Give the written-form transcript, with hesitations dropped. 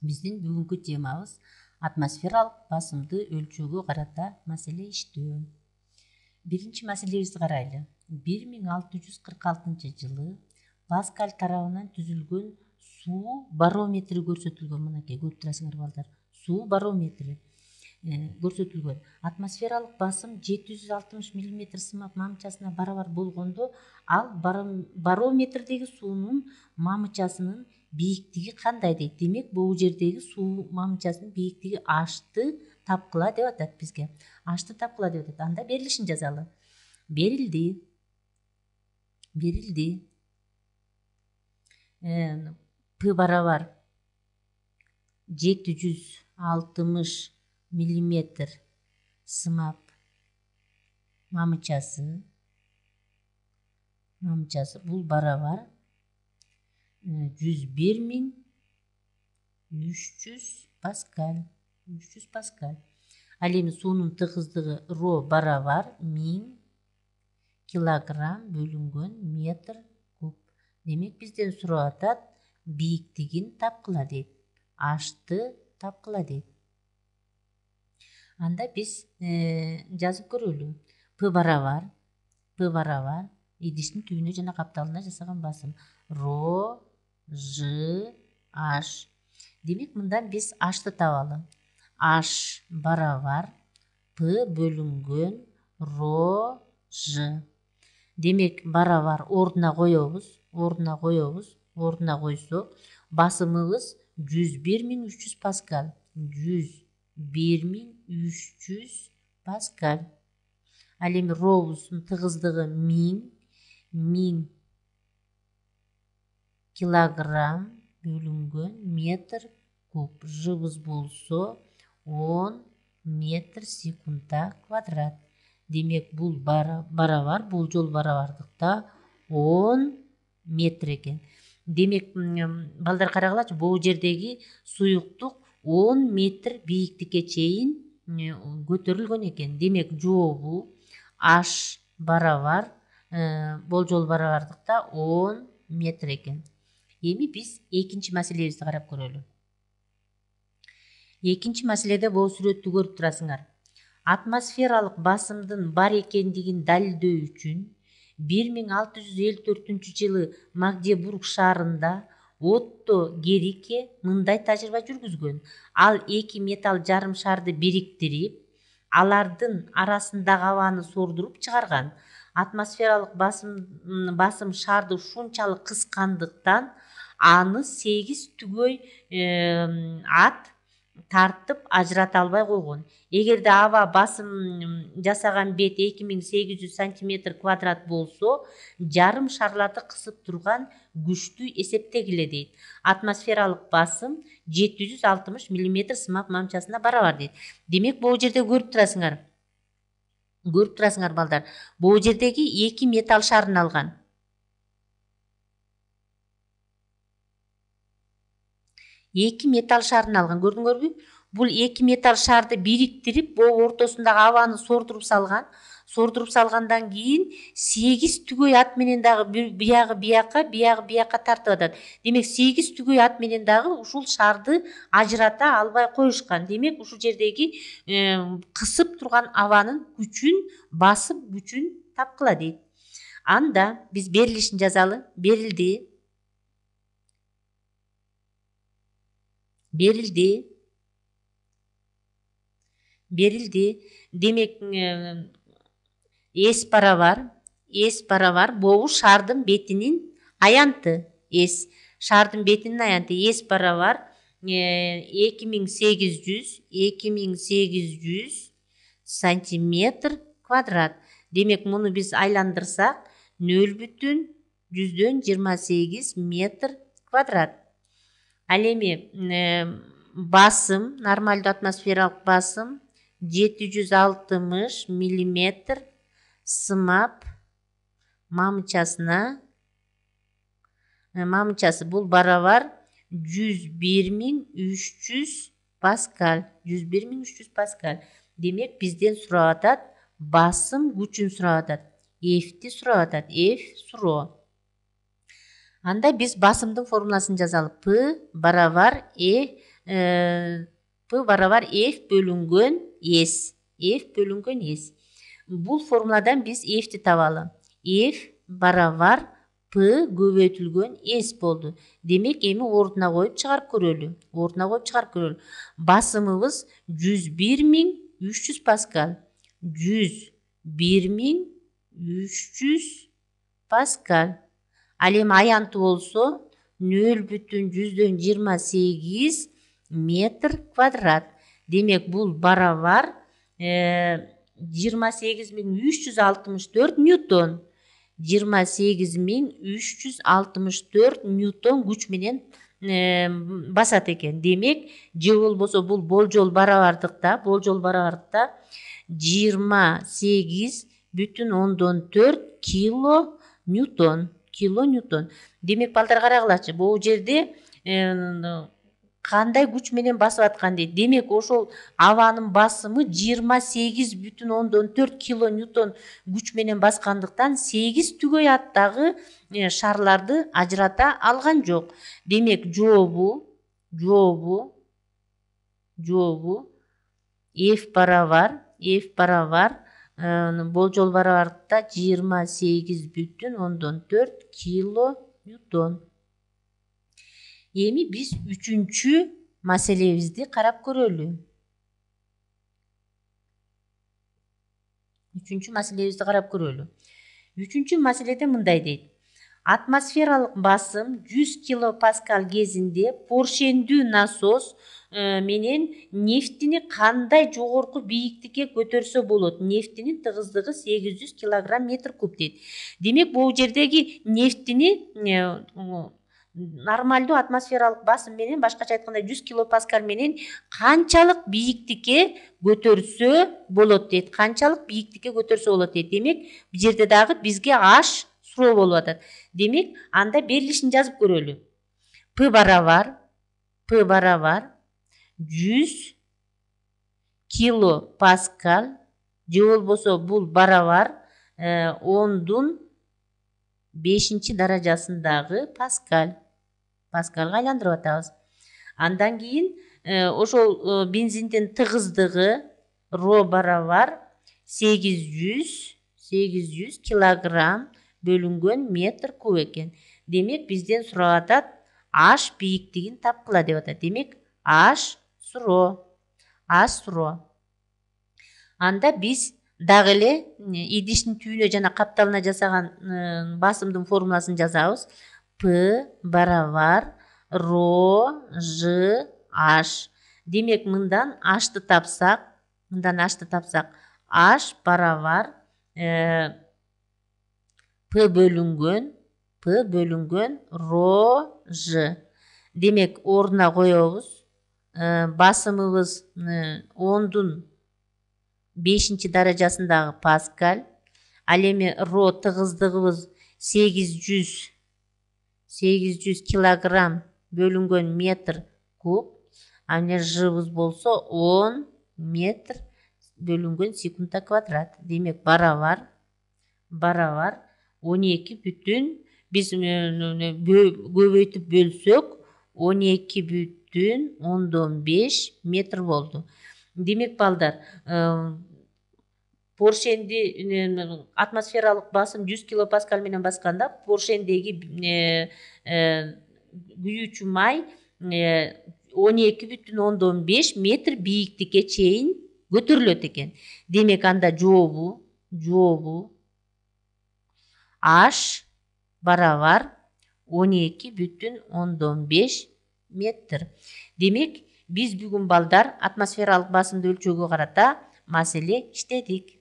Биздин бүгүнкү темабыз атмосфералык басымды өлчөөгө карата маселе иштөө. Биринчи маселебизди карайлы. 1646 жылы Паскаль тарабынан түзүлгөн суу барометри көрсөтүлгөн. Мынакей көрүп турасыңар балдар. Суу барометри көрсөтүлгөн. Атмосфералык басым 760 мм сымап мамычасына барабар болгондо ал барометрдеги суунун мамычасынын бийиктиги кандай дейт. Демек бул жердеги суу мамычасынын бийиктиги ашты тапкыла деп атат бизге. Ашты тапкыла деп атат. Анда берилишин жазалы. Берилди. П барабар 760 мм сымап мамычасы бул барабар 101.300 паскаль. Ал эми суунун тыгыздыгы ро барабар 1000 килограмм бөлүнгөн метр куб. Демек бизден сурап атат бийиктигин тапкыла дейт. Ашты тапкыла дейт. Анда биз жазып көрөлү. П барабар идиштин түбүнө жана капталына жасаган басым. Ро Ж H. Демек мындан биз ашты табалы. H барабар П бөлүнгөн ро Ж. Демек барабар ордуна коебуз. Ордуна койсок басымыбыз 101.300 паскаль. 101.300 паскаль. Ал эми робуздун тыгыздыгы 1000 килограмм бөлүнгөн метр куб. Жыбыз болсо 10 метр секундда квадрат. Демек бул барабар, бул жол барабардыкта 10 метр экен. Демек балдар карагылачы, бул жердеги суюктук 10 метр бийиктикке чейин көтөрүлгөн экен. Демек жообу H барабар болжол барабардыкта 10 метр экен. Эми биз экинчи маселебизди карап көрөлү. Экинчи маселеде бул сүрөттү көрүп турасыңар. Атмосфералык басымдын бар экендигин далилдөө үчүн 1654-жылы Магдебург шаарында Отто Герике мындай тажрыйба жүргүзгөн. Ал эки металл жарым шарды бириктирип, алардын арасындагы абаны сордуруп чыгарган. Атмосфералык басым шарды ушунчалык кыскандыктан аны 8 түгөй ат тартып ажырата албай койгон. Эгерде аба басым жасаган бет 2800 сантиметр квадрат болсо, жарым шарларды кысып турган күчтү эсептегиле дейт. Атмосфералык басым 760 мм сымак мамчасына барабар дейт. Демек бул жерде көрүп турасыңар балдар. Бул жердеги эки металл шарын алган. Көрдүңөрбү? Бул эки металл шарды бириктирип, бул ортосундагы абаны сордуруп салгандан кийин 8 түгөй ат менен дагы биягы тартып атат. Демек 8 түгөй ат менен дагы ушул шарды ажырата албай коюшкан. Демек ушул жердеги кысып турган абанын күчүн, басым күчүн тапкыла дейт. Анда биз берилишин жазалы. Берилди. Демек S барабар бобу шардын бетинин аянты. Шардын бетинин аянты. S барабар 2800 сантиметр квадрат. Демек муну биз айландырсак 0,28 метр квадрат. Ал эми басым, нормалдуу атмосфералык басым 760 мм сымап мамычасы бул барабар 101.300 паскаль. Демек бизден сурап атат басым күчүн сурап атат. F'ти сурап атат. F суроо. Анда биз басымдын формуласын жазалы. P барабар P барабар F бөлүнгөн S. F бөлүнгөн S. Бул формуладан биз F'ти табалы. F барабар P көбөйтүлгөн S болду. Демек эми ордуна коюп чыгарып көрөлү. Басымыбыз 101.300 паскаль. 101.300 паскаль. Ал эми аянты болсо 0,28 метр квадрат. Демек бул барабар 28.364 ньютон. 28.364 ньютон күч менен басат экен. Демек же болбосо бул болжол барабардыкта 28,4 кило ньютон. Демек балдар карагылачы, бул жерде кандай күч менен басып аткан дейт. Демек ошол абанын басымы 28,4 кило ньютон күч менен баскандыктан 8 түгөй аттагы шарларды ажырата алган жок. Демек жообу F барабар болжол барабардыкта 28,4 кило ньютон. Эми биз үчүнчү маселебизди карап көрөлү. Үчүнчү маселеде мындай дейт. Атмосфералык басым 100 килопаскаль кезинде поршендүү насос менен нефтини кандай жогорку бийиктикке көтөрсө болот? Нефтинин тыгыздыгы 800 килограмм метр куб дейт. Демек бул жердеги нефтини нормалдуу атмосфералык басым менен, башкача айтканда 100 килопаскаль менен канчалык бийиктикке көтөрсө болот дейт. Демек бул жерде дагы бизге H суроо болуп атат. Демек анда берилишин жазып көрөлү. P барабар 100 килопаскаль же болбосо бул барабар 10^5 даражасындагы паскаль. Паскальга айландырып атабыз. Андан кийин ошол бензиндин тыгыздыгы ро барабар 800 килограмм бөлүнгөн метр куб экен. Демек бизден сурап атат H бийиктигин тапкыла деп атат. Демек H суроо. Анда биз дагы эле идиштин түбүнө жана капталына жасаган басымдын формуласын жазабыз. P барабар ро Ж H. Демек мындан H'ты тапсак, H барабар P бөлүнгөн ро Ж. Демек ордуна коебуз. Басымыбыз 10^5 даражасындагы паскаль. Ал эми ро тыгыздыгыбыз 800 килограмм бөлүнгөн метр куб. Аны Жыбыз болсо 10 метр бөлүнгөн секундта квадрат. Демек барабар 12 биз көбөйтүп бөлсөк 12,5 метр болду. Демек балдар, поршенди атмосфералык басым 100 килопаскаль менен басканда поршендеги күйүүчү май 12,5 метр бийиктикке чейин көтөрүлөт экен. Демек анда жообу H барабар 12,5 метр. Демек биз бүгүн балдар атмосфералык басымды өлчөөгө карата маселе иштедик.